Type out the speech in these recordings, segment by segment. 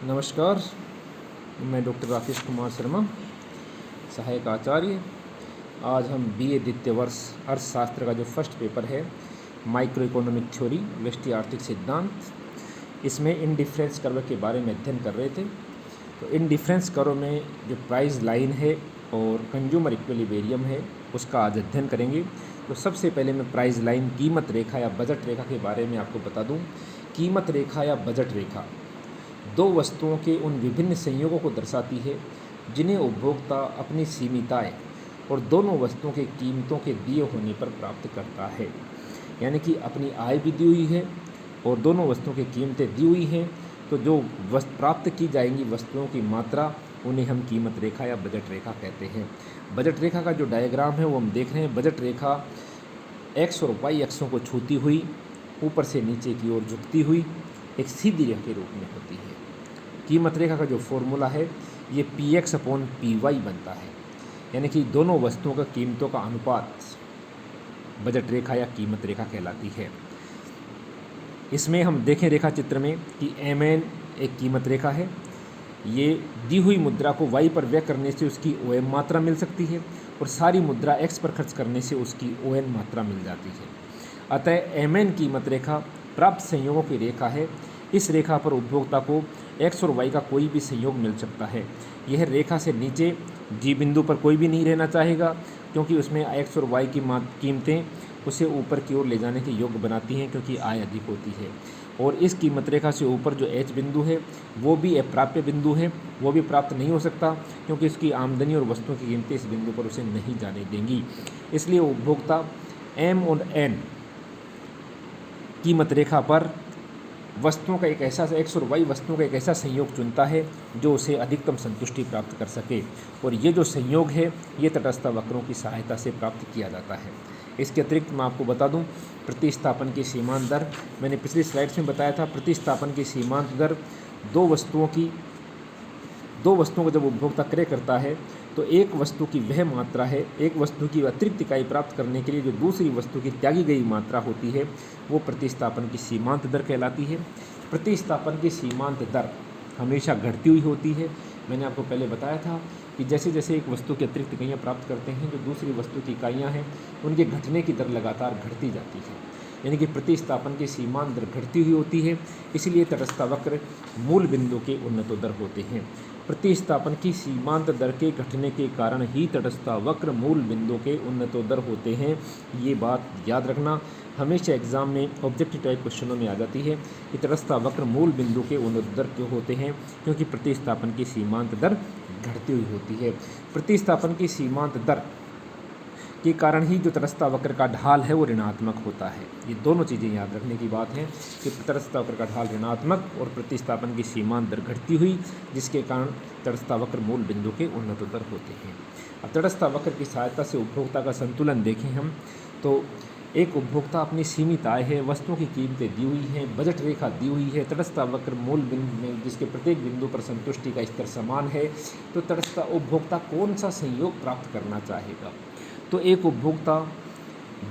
नमस्कार, मैं डॉक्टर राकेश कुमार शर्मा, सहायक आचार्य। आज हम बीए द्वितीय वर्ष अर्थशास्त्र का जो फर्स्ट पेपर है, माइक्रो इकोनॉमिक थ्योरी, व्यष्टि आर्थिक सिद्धांत, इसमें इनडिफरेंस कर्व के बारे में अध्ययन कर रहे थे। तो इनडिफरेंस कर्व में जो प्राइस लाइन है और कंज्यूमर इक्विलिब्रियम है, उसका आज अध्ययन करेंगे। तो सबसे पहले मैं प्राइस लाइन, कीमत रेखा या बजट रेखा के बारे में आपको बता दूं। कीमत रेखा या बजट रेखा दो वस्तुओं के उन विभिन्न संयोगों को दर्शाती है जिन्हें उपभोक्ता अपनी सीमित आय और दोनों वस्तुओं के कीमतों के दिए होने पर प्राप्त करता है। यानी कि अपनी आय भी दी हुई है और दोनों वस्तुओं की कीमतें दी हुई हैं, तो जो प्राप्त की जाएंगी वस्तुओं की मात्रा, उन्हें हम कीमत रेखा या बजट रेखा कहते हैं। बजट रेखा का जो डायग्राम है वो हम देख रहे हैं। बजट रेखा एक्स और वाई अक्षों को छूती हुई ऊपर से नीचे की ओर झुकती हुई एक सीधी रेखा के रूप में होती है। कीमत रेखा का जो फॉर्मूला है ये px/py बनता है, यानी कि दोनों वस्तुओं का कीमतों का अनुपात बजट रेखा या कीमत रेखा कहलाती है। इसमें हम देखें रेखा चित्र में कि mn एक कीमत रेखा है। ये दी हुई मुद्रा को y पर व्यय करने से उसकी OM मात्रा मिल सकती है और सारी मुद्रा x पर खर्च करने से उसकी ON मात्रा मिल जाती है। अतः mn कीमत रेखा प्राप्त संयोगों की रेखा है। इस रेखा पर उपभोक्ता को x और y का कोई भी संयोग मिल सकता है। यह रेखा से नीचे जी बिंदु पर कोई भी नहीं रहना चाहेगा, क्योंकि उसमें x और y की कीमतें उसे ऊपर की ओर ले जाने के योग्य बनाती हैं, क्योंकि आय अधिक होती है। और इस कीमत रेखा से ऊपर जो h बिंदु है वो भी अप्राप्य बिंदु है, वो भी प्राप्त नहीं हो सकता, क्योंकि उसकी आमदनी और वस्तुओं की कीमतें इस बिंदु पर उसे नहीं जाने देंगी। इसलिए उपभोक्ता m और n कीमत रेखा पर वस्तुओं का एक ऐसा x और y वस्तुओं का एक ऐसा संयोग चुनता है जो उसे अधिकतम संतुष्टि प्राप्त कर सके। और ये जो संयोग है ये तटस्थ वक्रों की सहायता से प्राप्त किया जाता है। इसके अतिरिक्त मैं आपको बता दूं, प्रतिस्थापन की सीमांत दर, मैंने पिछली स्लाइड्स में बताया था। प्रतिस्थापन की सीमांत दर दो वस्तुओं को जब उपभोक्ता क्रय करता है तो एक वस्तु की वह मात्रा है, एक वस्तु की अतिरिक्त इकाई प्राप्त करने के लिए जो दूसरी वस्तु की त्यागी गई मात्रा होती है, वो प्रतिस्थापन की सीमांत दर कहलाती है। प्रतिस्थापन की सीमांत दर हमेशा घटती हुई होती है। मैंने आपको पहले बताया था कि जैसे जैसे एक वस्तु की अतिरिक्त इकाइयाँ प्राप्त करते हैं, जो दूसरी वस्तु की इकाइयाँ हैं उनके घटने की दर लगातार घटती जाती है। यानी कि प्रतिस्थापन की सीमांत दर घटती हुई होती है, इसलिए तटस्थ वक्र मूल बिंदु के उन्नतोत्तर होते हैं। प्रतिस्थापन की सीमांत दर के घटने के कारण ही तटस्थ वक्र मूल बिंदु के उन्नतोत्तर होते हैं। ये बात याद रखना, हमेशा एग्जाम में ऑब्जेक्टिव टाइप क्वेश्चनों में आ जाती है कि तटस्थ वक्र मूल बिंदु के उन्नतोत्तर क्यों होते हैं, क्योंकि प्रतिस्थापन की सीमांत दर घटती हुई होती है। प्रतिस्थापन की सीमांत दर के कारण ही जो तटस्थ वक्र का ढाल है वो ऋणात्मक होता है। ये दोनों चीज़ें याद रखने की बात है कि तटस्थ वक्र का ढाल ऋणात्मक और प्रतिस्थापन की सीमांत दर घटती हुई, जिसके कारण तटस्थ वक्र मूल बिंदु के उन्नतोत्तर होते हैं। अब तटस्थ वक्र की सहायता से उपभोक्ता का संतुलन देखें हम, तो एक उपभोक्ता अपनी सीमित आय है, वस्तुओं की कीमतें दी हुई हैं, बजट रेखा दी हुई है, तटस्थ वक्र मूल बिंदु में जिसके प्रत्येक बिंदु पर संतुष्टि का स्तर समान है, तो तटस्थ उपभोक्ता कौन सा संयोग प्राप्त करना चाहेगा? तो एक उपभोक्ता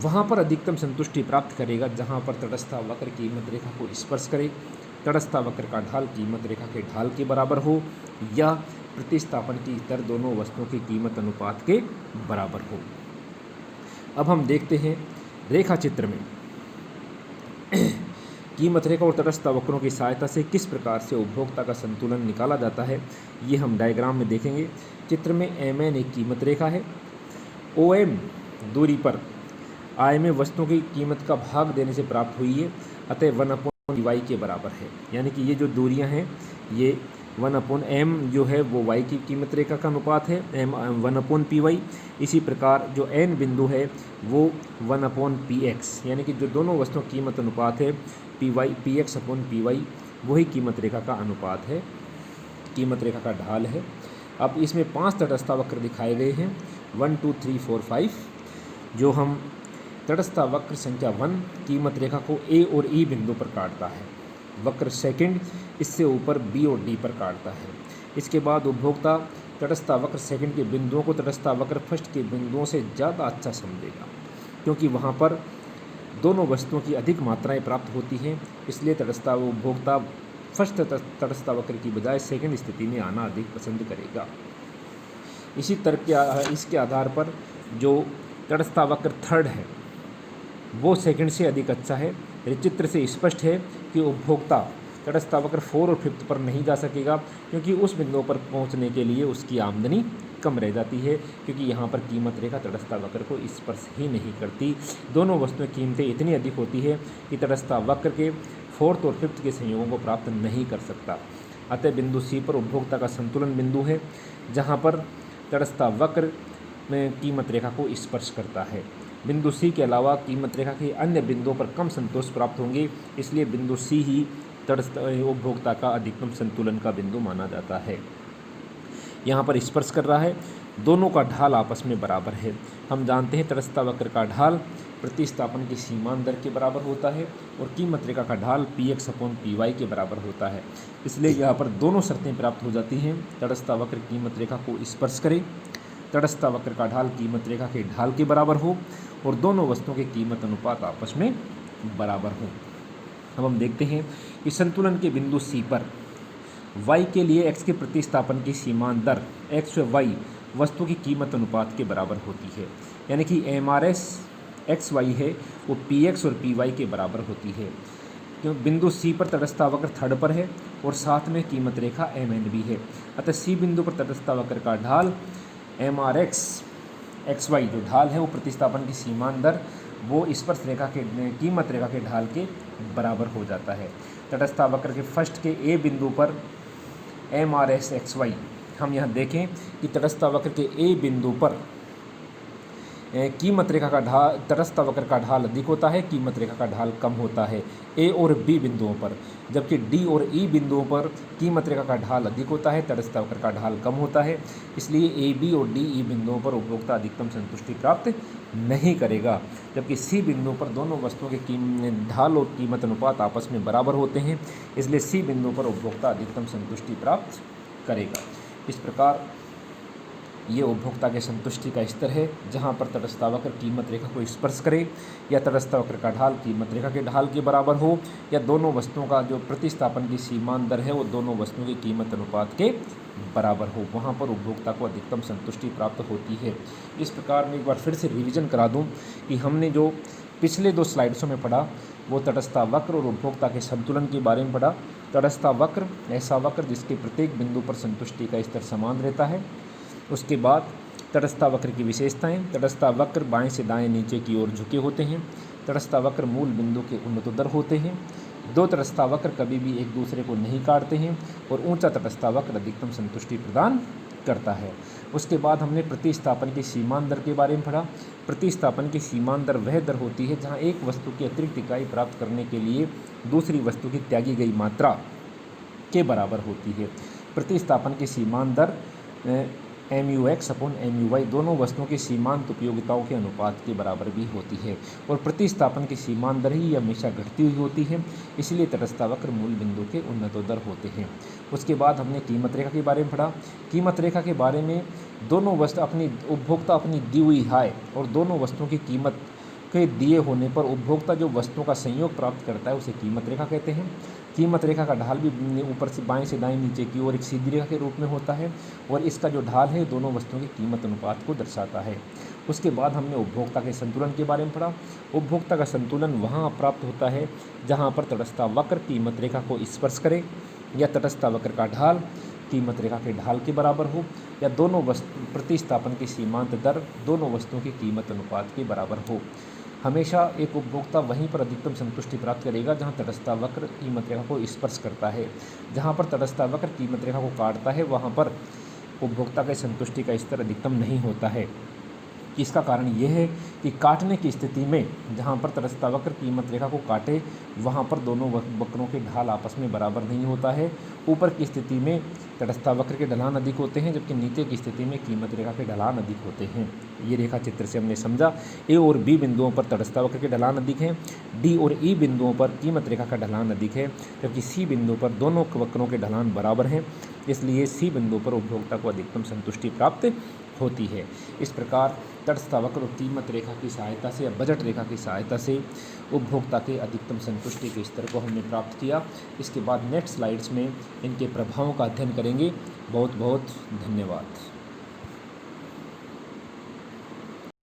वहाँ पर अधिकतम संतुष्टि प्राप्त करेगा जहाँ पर तटस्थ वक्र कीमत रेखा को स्पर्श करे, तटस्थ वक्र का ढाल कीमत रेखा के ढाल के बराबर हो, या प्रतिस्थापन की दर दोनों वस्तुओं की कीमत अनुपात के बराबर हो। अब हम देखते हैं रेखा चित्र में कीमत रेखा और तटस्थ वक्रों की सहायता से किस प्रकार से उपभोक्ता का संतुलन निकाला जाता है, ये हम डायग्राम में देखेंगे। चित्र में mn एक कीमत रेखा है। OM दूरी पर आय में वस्तुओं की कीमत का भाग देने से प्राप्त हुई है, अतः 1/py के बराबर है। यानी कि ये जो दूरियां हैं ये 1/m जो है वो y की कीमत रेखा का अनुपात है, m 1/py। इसी प्रकार जो n बिंदु है वो 1/px, यानी कि जो दोनों वस्तुओं की कीमत अनुपात है px/py, वही कीमत रेखा का अनुपात है, कीमत रेखा का ढाल है। अब इसमें 5 तटस्थ वक्र दिखाए गए हैं, 1 2 3 4 5, जो हम तटस्थ वक्र संख्या 1 कीमत रेखा को A और E बिंदु पर काटता है। वक्र सेकंड इससे ऊपर B और D पर काटता है। इसके बाद उपभोक्ता तटस्थ वक्र सेकंड के बिंदुओं को तटस्थ वक्र फर्स्ट के बिंदुओं से ज़्यादा अच्छा समझेगा, क्योंकि वहाँ पर दोनों वस्तुओं की अधिक मात्राएं प्राप्त होती हैं। इसलिए तटस्थ उपभोक्ता फर्स्ट तटस्थ वक्र की बजाय सेकंड स्थिति में आना अधिक पसंद करेगा। इसी तर्क के इसके आधार पर जो तटस्थ वक्र थर्ड है वो सेकंड से अधिक अच्छा है। चित्र से स्पष्ट है कि उपभोक्ता तटस्थ वक्र 4 और 5 पर नहीं जा सकेगा, क्योंकि उस बिंदु पर पहुंचने के लिए उसकी आमदनी कम रह जाती है, क्योंकि यहाँ पर कीमत रेखा तटस्थ वक्र को स्पर्श ही नहीं करती। दोनों वस्तुएं कीमतें इतनी अधिक होती है कि तटस्थ वक्र के 4th और 5th के संयोगों को प्राप्त नहीं कर सकता। अतः बिंदु सी पर उपभोक्ता का संतुलन बिंदु है, जहाँ पर तटस्थ वक्र में कीमत रेखा को स्पर्श करता है। बिंदु सी के अलावा कीमत रेखा के अन्य बिंदुओं पर कम संतोष प्राप्त होंगे, इसलिए बिंदु सी ही तटस्थ उपभोक्ता का अधिकतम संतुलन का बिंदु माना जाता है। यहाँ पर स्पर्श कर रहा है, दोनों का ढाल आपस में बराबर है। हम जानते हैं तटस्थ वक्र का ढाल प्रतिस्थापन की सीमांत दर के बराबर होता है और कीमत रेखा का ढाल px/py के बराबर होता है। इसलिए यहाँ पर दोनों शर्तें प्राप्त हो जाती हैं। तटस्थ वक्र कीमत रेखा को स्पर्श करे, तटस्थ वक्र का ढाल कीमत रेखा के ढाल के बराबर हो और दोनों वस्तुओं के कीमत अनुपात आपस में बराबर हो। अब हम देखते हैं कि संतुलन के बिंदु सी पर y के लिए x के प्रतिस्थापन की सीमांत दर x व y वस्तु की कीमत अनुपात के बराबर होती है, यानी कि MRS XY है वो PX और PY के बराबर होती है। क्यों बिंदु C पर तटस्थ वक्र थर्ड पर है और साथ में कीमत रेखा MN भी है, अतः C बिंदु पर तटस्थ वक्र का ढाल MRX XY जो ढाल है वो प्रतिस्थापन की सीमांत दर वो स्पर्श रेखा के कीमत रेखा के ढाल के बराबर हो जाता है। तटस्थ वक्र के फर्स्ट के A बिंदु पर MRS XY हम यहाँ देखें कि तटस्थ वक्र के A बिंदु पर कीमत रेखा का ढाल तटस्थ वक्र का ढाल अधिक होता है, कीमत रेखा का ढाल कम होता है A और B बिंदुओं पर, जबकि D और E बिंदुओं पर कीमत रेखा का ढाल अधिक होता है, तटस्थ वक्र का ढाल कम होता है। इसलिए AB और DE बिंदुओं पर उपभोक्ता अधिकतम संतुष्टि प्राप्त नहीं करेगा, जबकि C बिंदु पर दोनों वस्तुओं के ढाल और कीमत अनुपात आपस में बराबर होते हैं, इसलिए C बिंदु पर उपभोक्ता अधिकतम संतुष्टि प्राप्त करेगा। इस प्रकार ये उपभोक्ता के संतुष्टि का स्तर है, जहाँ पर तटस्थ वक्र कीमत रेखा को स्पर्श करे या तटस्थ वक्र का ढाल कीमत रेखा के ढाल के बराबर हो या दोनों वस्तुओं का जो प्रतिस्थापन की सीमांत दर है वो दोनों वस्तुओं की कीमत अनुपात के बराबर हो, वहाँ पर उपभोक्ता को अधिकतम संतुष्टि प्राप्त होती है। इस प्रकार मैं एक बार फिर से रिवीजन करा दूँ कि हमने जो पिछले 2 स्लाइड्सों में पढ़ा वो तटस्थ वक्र और उपभोक्ता के संतुलन के बारे में पढ़ा। तटस्थ वक्र ऐसा वक्र जिसके प्रत्येक बिंदु पर संतुष्टि का स्तर समान रहता है। उसके बाद तटस्थ वक्र की विशेषताएं, तटस्थ वक्र बाएं से दाएं नीचे की ओर झुके होते हैं, तटस्थ वक्र मूल बिंदु के उन्नतोत्तर होते हैं, 2 तटस्थ वक्र कभी भी एक दूसरे को नहीं काटते हैं और ऊंचा तटस्थ वक्र अधिकतम संतुष्टि प्रदान करता है। उसके बाद हमने प्रतिस्थापन की सीमांत दर के बारे में पढ़ा। प्रतिस्थापन की सीमांत दर वह दर होती है जहां एक वस्तु की अतिरिक्त इकाई प्राप्त करने के लिए दूसरी वस्तु की त्यागी गई मात्रा के बराबर होती है। प्रतिस्थापन की सीमांत दर MUX/MUY दोनों वस्तुओं की सीमांत उपयोगिताओं के अनुपात के बराबर भी होती है और प्रतिस्थापन की सीमांत दर ही हमेशा घटती हुई होती है, इसलिए तटस्थ वक्र मूल बिंदु के उन्नतोत्तर होते हैं। उसके बाद हमने कीमत रेखा के बारे में पढ़ा। कीमत रेखा के बारे में दोनों वस्तु उपभोक्ता अपनी दी हुई आय और दोनों वस्तुओं की कीमत के दिए होने पर उपभोक्ता जो वस्तुओं का संयोग प्राप्त करता है उसे कीमत रेखा कहते हैं। कीमत रेखा का ढाल भी ऊपर से बाएं से दाएं नीचे की ओर एक सीधी रेखा के रूप में होता है और इसका जो ढाल है दोनों वस्तुओं की कीमत अनुपात को दर्शाता है। उसके बाद हमने उपभोक्ता के संतुलन के बारे में पढ़ा। उपभोक्ता का संतुलन वहाँ प्राप्त होता है जहाँ पर तटस्थ वक्र कीमत रेखा को स्पर्श करे या तटस्थ वक्र का ढाल कीमत रेखा के ढाल के बराबर हो या दोनों वस्तु प्रतिस्थापन की सीमांत दर दोनों वस्तुओं की कीमत अनुपात के बराबर हो। हमेशा एक उपभोक्ता वहीं पर अधिकतम संतुष्टि प्राप्त करेगा जहां तटस्थ वक्र कीमत रेखा को स्पर्श करता है। जहां पर तटस्थ वक्र कीमत रेखा को काटता है वहां पर उपभोक्ता के संतुष्टि का स्तर अधिकतम नहीं होता है। इसका कारण यह है कि काटने की स्थिति में जहां पर तटस्थ वक्र कीमत रेखा को काटे वहां पर दोनों वक्रों के ढाल आपस में बराबर नहीं होता है। ऊपर की स्थिति में तटस्थ वक्र के ढलान अधिक होते हैं जबकि नीचे की स्थिति में कीमत रेखा के ढलान अधिक होते हैं। ये रेखा चित्र से हमने समझा। ए और बी बिंदुओं पर तटस्थ वक्र के ढलान अधिक हैं, डी और ई बिंदुओं पर कीमत रेखा का ढलान अधिक है, जबकि सी बिंदु पर दोनों वक्रों के ढलान बराबर हैं। इसलिए सी बिंदु पर उपभोक्ता को अधिकतम संतुष्टि प्राप्त होती है। इस प्रकार तटस्थता वक्र और कीमत रेखा की सहायता से या बजट रेखा की सहायता से उपभोक्ता के अधिकतम संतुष्टि के स्तर को हमने प्राप्त किया। इसके बाद नेक्स्ट स्लाइड्स में इनके प्रभावों का अध्ययन करेंगे। बहुत बहुत धन्यवाद।